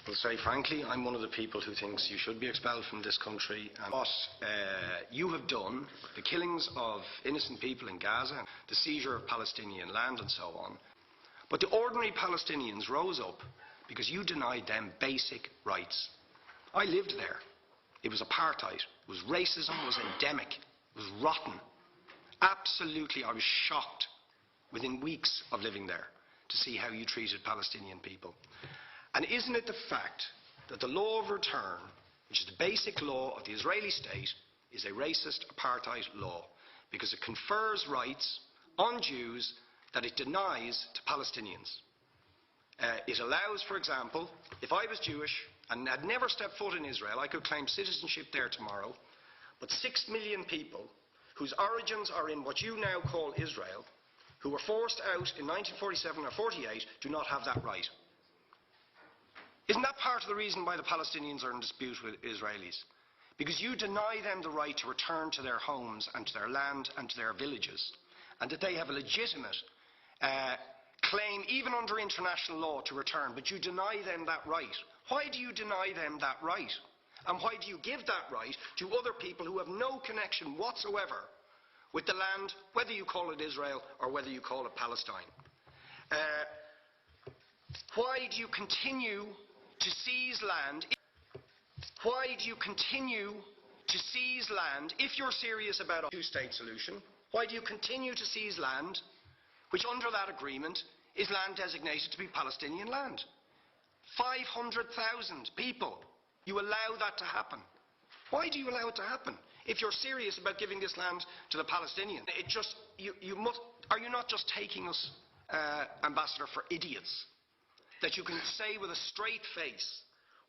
Well, very frankly, I'm one of the people who thinks you should be expelled from this country. And what you have done, the killings of innocent people in Gaza, the seizure of Palestinian land and so on, but the ordinary Palestinians rose up because you denied them basic rights. I lived there. It was apartheid. It was racism. It was endemic. It was rotten. Absolutely, I was shocked within weeks of living there to see how you treated Palestinian people. And isn't it the fact that the law of return, which is the basic law of the Israeli state, is a racist apartheid law because it confers rights on Jews that it denies to Palestinians. It allows, for example, if I was Jewish and had never stepped foot in Israel, I could claim citizenship there tomorrow, but 6 million people whose origins are in what you now call Israel, who were forced out in 1947 or 48, do not have that right. Isn't that part of the reason why the Palestinians are in dispute with Israelis? Because you deny them the right to return to their homes and to their land and to their villages, and that they have a legitimate claim, even under international law, to return, but you deny them that right. Why do you deny them that right? And why do you give that right to other people who have no connection whatsoever with the land, whether you call it Israel or whether you call it Palestine? Why do you continue to seize land? Why do you continue to seize land if you're serious about a two-state solution? Why do you continue to seize land which under that agreement is land designated to be Palestinian land? 500,000 people. You allow that to happen. Why do you allow it to happen? If you're serious about giving this land to the Palestinians, are you not just taking us, Ambassador, for idiots? That you can say with a straight face,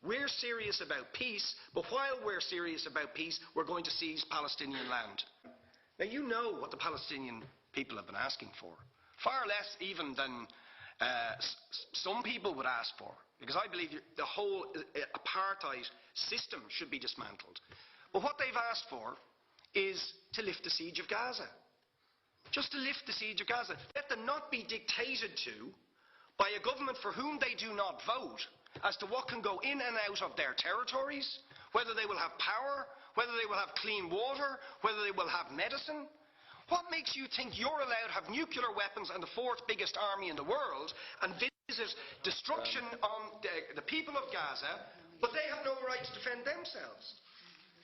we're serious about peace, but while we're serious about peace, we're going to seize Palestinian land. Now, you know what the Palestinian people have been asking for. Far less even than some people would ask for. Because I believe the whole apartheid system should be dismantled. But what they've asked for is to lift the siege of Gaza. Just to lift the siege of Gaza. Let them not be dictated to by a government for whom they do not vote as to what can go in and out of their territories, whether they will have power, whether they will have clean water, whether they will have medicine. What makes you think you're allowed to have nuclear weapons and the fourth biggest army in the world and visit destruction on the people of Gaza, but they have no right to defend themselves?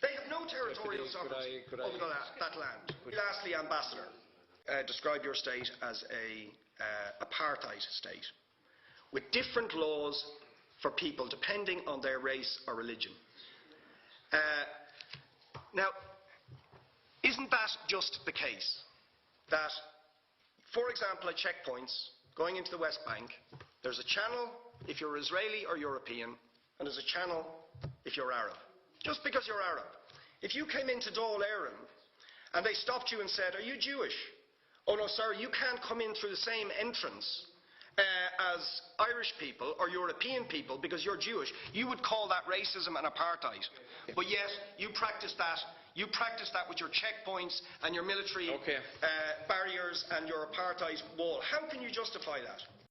They have no territorial sovereignty over that land. Lastly, Ambassador, describe your state as an apartheid state, with different laws for people depending on their race or religion. Now, isn't that just the case that, for example, at checkpoints going into the West Bank, there's a channel if you're Israeli or European, and there's a channel if you're Arab? Just because you're Arab. If you came into Dáil Éireann and they stopped you and said, "Are you Jewish?" "Oh no, sir, you can't come in through the same entrance as Irish people or European people because you're Jewish," you would call that racism and apartheid. But yet, you practice that. You practice that with your checkpoints and your military barriers and your apartheid wall. How can you justify that?